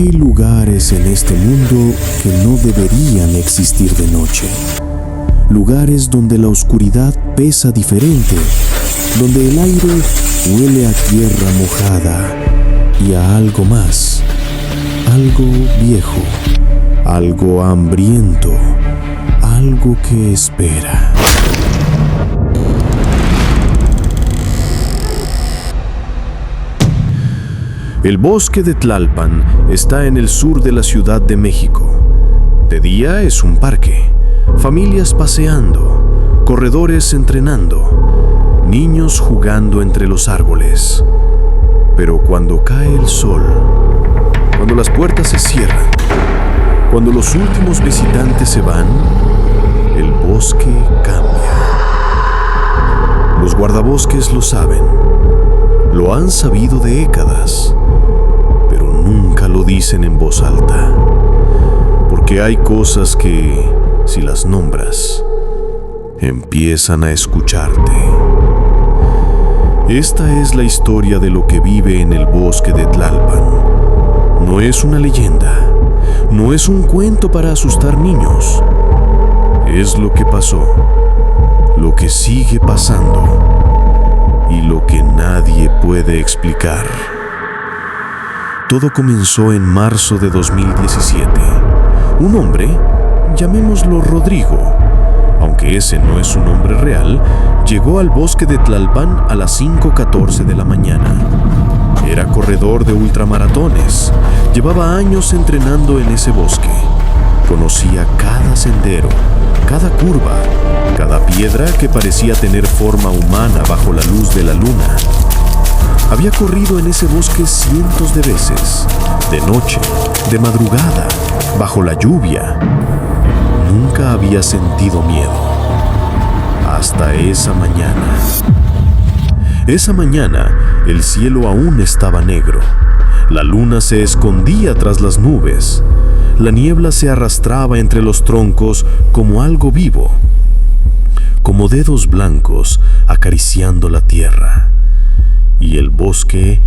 Hay lugares en este mundo que no deberían existir de noche. Lugares donde la oscuridad pesa diferente, donde el aire huele a tierra mojada y a algo más, algo viejo, algo hambriento, algo que espera. El bosque de Tlalpan está en el sur de la Ciudad de México. De día es un parque, familias paseando, corredores entrenando, niños jugando entre los árboles. Pero cuando cae el sol, cuando las puertas se cierran, cuando los últimos visitantes se van, el bosque cambia. Los guardabosques lo saben, lo han sabido de décadas, pero nunca lo dicen en voz alta, porque hay cosas que, si las nombras, empiezan a escucharte. Esta es la historia de lo que vive en el bosque de Tlalpan. No es una leyenda, no es un cuento para asustar niños. Es lo que pasó, lo que sigue pasando y lo que nadie puede explicar. Todo comenzó en marzo de 2017. Un hombre, llamémoslo Rodrigo, aunque ese no es su nombre real, llegó al bosque de Tlalpan a las 5:14 de la mañana. Era corredor de ultramaratones. Llevaba años entrenando en ese bosque. Conocía cada sendero, cada curva, cada piedra que parecía tener forma humana bajo la luz de la luna. Había corrido en ese bosque cientos de veces, de noche, de madrugada, bajo la lluvia. Nunca había sentido miedo, hasta esa mañana. Esa mañana, el cielo aún estaba negro. La luna se escondía tras las nubes. La niebla se arrastraba entre los troncos como algo vivo, como dedos blancos acariciando la tierra. Y el bosque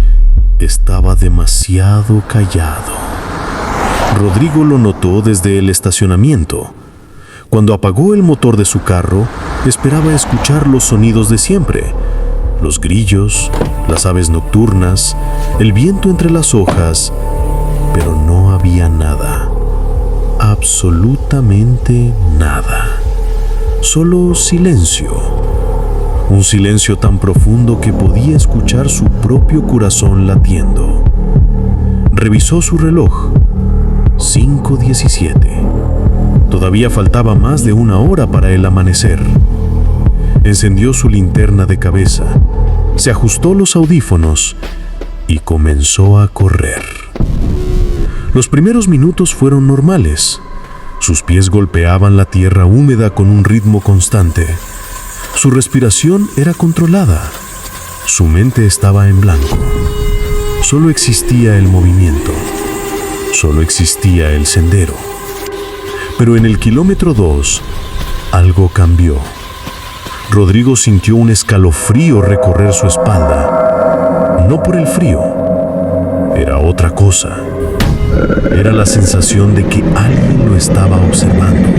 estaba demasiado callado. Rodrigo lo notó desde el estacionamiento. Cuando apagó el motor de su carro, esperaba escuchar los sonidos de siempre: los grillos, las aves nocturnas, el viento entre las hojas, pero no había nada, absolutamente nada. Solo silencio. Un silencio tan profundo que podía escuchar su propio corazón latiendo. Revisó su reloj. 5:17. Todavía faltaba más de una hora para el amanecer. Encendió su linterna de cabeza, se ajustó los audífonos y comenzó a correr. Los primeros minutos fueron normales. Sus pies golpeaban la tierra húmeda con un ritmo constante. Su respiración era controlada. Su mente estaba en blanco. Solo existía el movimiento. Solo existía el sendero. Pero en el kilómetro 2, algo cambió. Rodrigo sintió un escalofrío recorrer su espalda. No por el frío. Era otra cosa. Era la sensación de que alguien lo estaba observando.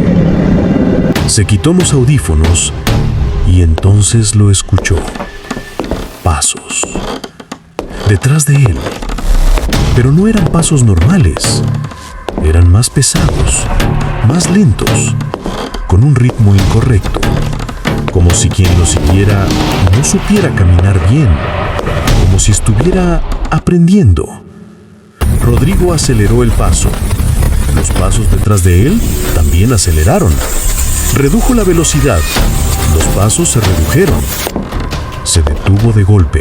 Se quitó los audífonos y entonces lo escuchó. Pasos. Detrás de él. Pero no eran pasos normales. Eran más pesados, más lentos, con un ritmo incorrecto. Como si quien lo siguiera no supiera caminar bien. Como si estuviera aprendiendo. Rodrigo aceleró el paso. Los pasos detrás de él también aceleraron. Redujo la velocidad. Los pasos se redujeron. Se detuvo de golpe.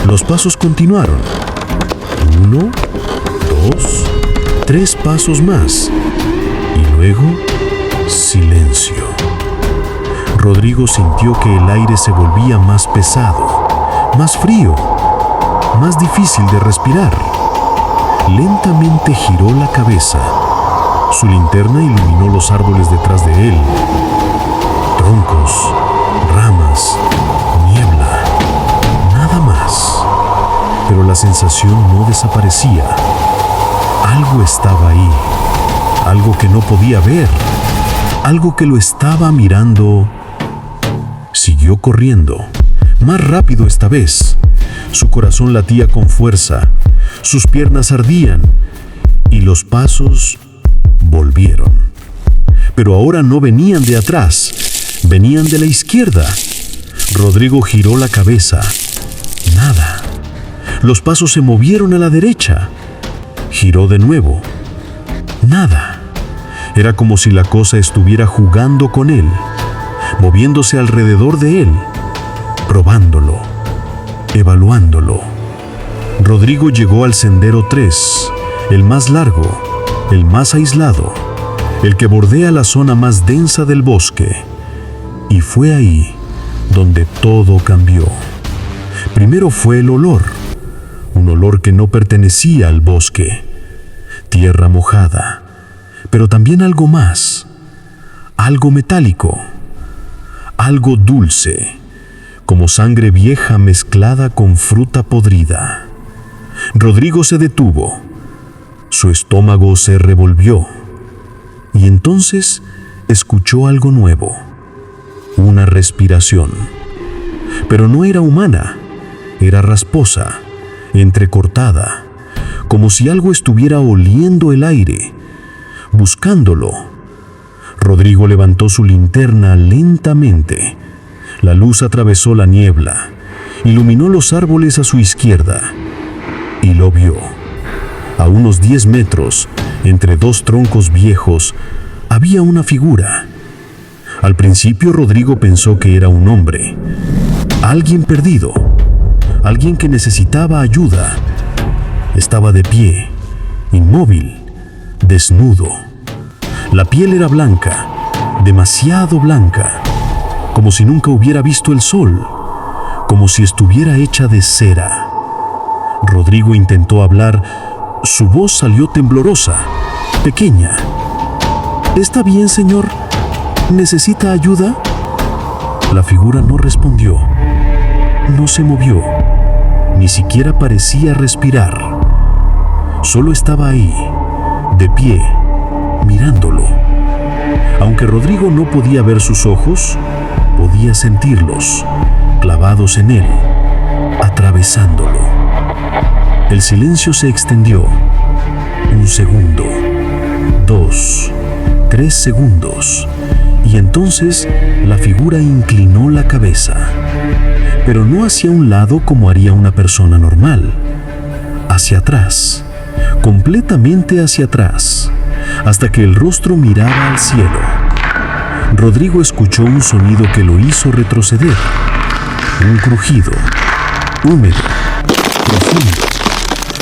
Los pasos continuaron. 1, 2, 3 pasos más. Y luego, silencio. Rodrigo sintió que el aire se volvía más pesado, más frío, más difícil de respirar. Lentamente giró la cabeza. Su linterna iluminó los árboles detrás de él. Troncos, ramas, niebla, nada más. Pero la sensación no desaparecía. Algo estaba ahí, algo que no podía ver, algo que lo estaba mirando. Siguió corriendo, más rápido esta vez. Su corazón latía con fuerza, sus piernas ardían y los pasos volvieron. Pero ahora no venían de atrás, venían de la izquierda. Rodrigo giró la cabeza. Nada. Los pasos se movieron a la derecha. Giró de nuevo. Nada. Era como si la cosa estuviera jugando con él, moviéndose alrededor de él, probándolo, evaluándolo. Rodrigo llegó al sendero 3, el más largo, el más aislado, el que bordea la zona más densa del bosque. Y fue ahí donde todo cambió. Primero fue el olor, un olor que no pertenecía al bosque. Tierra mojada, pero también algo más, algo metálico, algo dulce, como sangre vieja mezclada con fruta podrida. Rodrigo se detuvo, su estómago se revolvió, y entonces escuchó algo nuevo, una respiración. Pero no era humana, era rasposa, entrecortada, como si algo estuviera oliendo el aire, buscándolo. Rodrigo levantó su linterna lentamente. La luz atravesó la niebla, iluminó los árboles a su izquierda, y lo vio. A unos 10 metros, entre dos troncos viejos, había una figura. Al principio Rodrigo pensó que era un hombre, alguien perdido, alguien que necesitaba ayuda. Estaba de pie, inmóvil, desnudo. La piel era blanca, demasiado blanca, como si nunca hubiera visto el sol, como si estuviera hecha de cera. Rodrigo intentó hablar. Su voz salió temblorosa, pequeña. ¿Está bien, señor? ¿Necesita ayuda? La figura no respondió. No se movió. Ni siquiera parecía respirar. Solo estaba ahí, de pie, mirándolo. Aunque Rodrigo no podía ver sus ojos, podía sentirlos, clavados en él, atravesándolo. El silencio se extendió. 1 segundo, 2, 3 segundos, y entonces la figura inclinó la cabeza, pero no hacia un lado como haría una persona normal, hacia atrás, completamente hacia atrás, hasta que el rostro miraba al cielo. Rodrigo escuchó un sonido que lo hizo retroceder, un crujido, húmedo, profundo,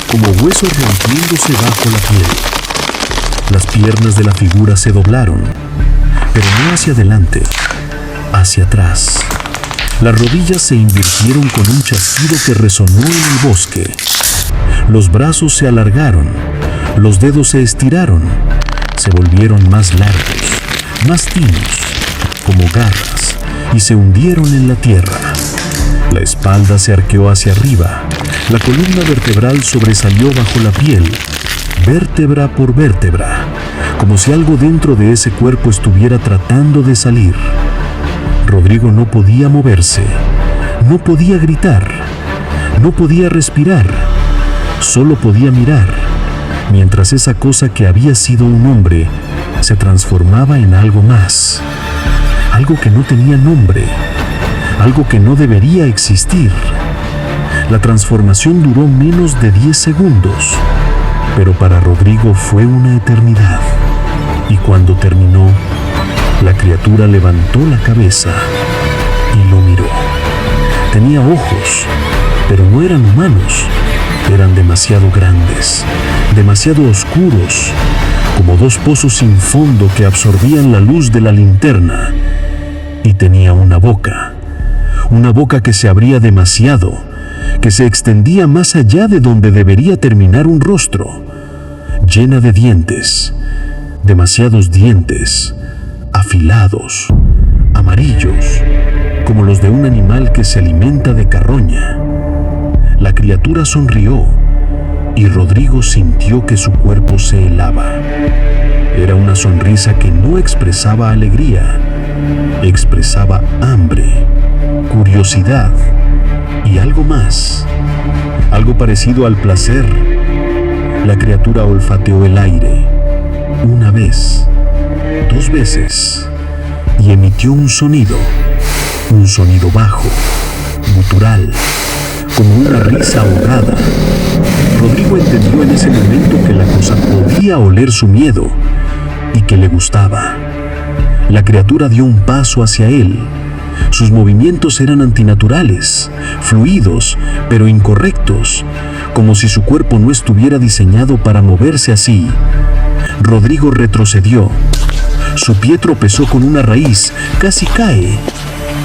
como huesos rompiéndose bajo la piel. Las piernas de la figura se doblaron, pero no hacia adelante, hacia atrás. Las rodillas se invirtieron con un chasquido que resonó en el bosque. Los brazos se alargaron, los dedos se estiraron, se volvieron más largos, más finos, como garras, y se hundieron en la tierra. La espalda se arqueó hacia arriba, la columna vertebral sobresalió bajo la piel, vértebra por vértebra, como si algo dentro de ese cuerpo estuviera tratando de salir. Rodrigo no podía moverse, no podía gritar, no podía respirar, solo podía mirar, mientras esa cosa que había sido un hombre se transformaba en algo más, algo que no tenía nombre, algo que no debería existir. La transformación duró menos de 10 segundos, pero para Rodrigo fue una eternidad. Y cuando terminó, la criatura levantó la cabeza y lo miró. Tenía ojos, pero no eran humanos. Eran demasiado grandes, demasiado oscuros, como dos pozos sin fondo que absorbían la luz de la linterna. Y tenía una boca que se abría demasiado, que se extendía más allá de donde debería terminar un rostro, llena de dientes, demasiados dientes, afilados, amarillos, como los de un animal que se alimenta de carroña. La criatura sonrió, y Rodrigo sintió que su cuerpo se helaba. Era una sonrisa que no expresaba alegría, expresaba hambre, curiosidad y algo más, algo parecido al placer. La criatura olfateó el aire, una vez, 2 veces, y emitió un sonido bajo, gutural, como una risa ahogada. Rodrigo entendió en ese momento que la cosa podía oler su miedo y que le gustaba. La criatura dio un paso hacia él. Sus movimientos eran antinaturales, fluidos, pero incorrectos, como si su cuerpo no estuviera diseñado para moverse así. Rodrigo retrocedió. Su pie tropezó con una raíz, casi cae,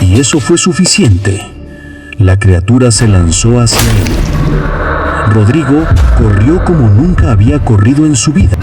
y eso fue suficiente. La criatura se lanzó hacia él. Rodrigo corrió como nunca había corrido en su vida.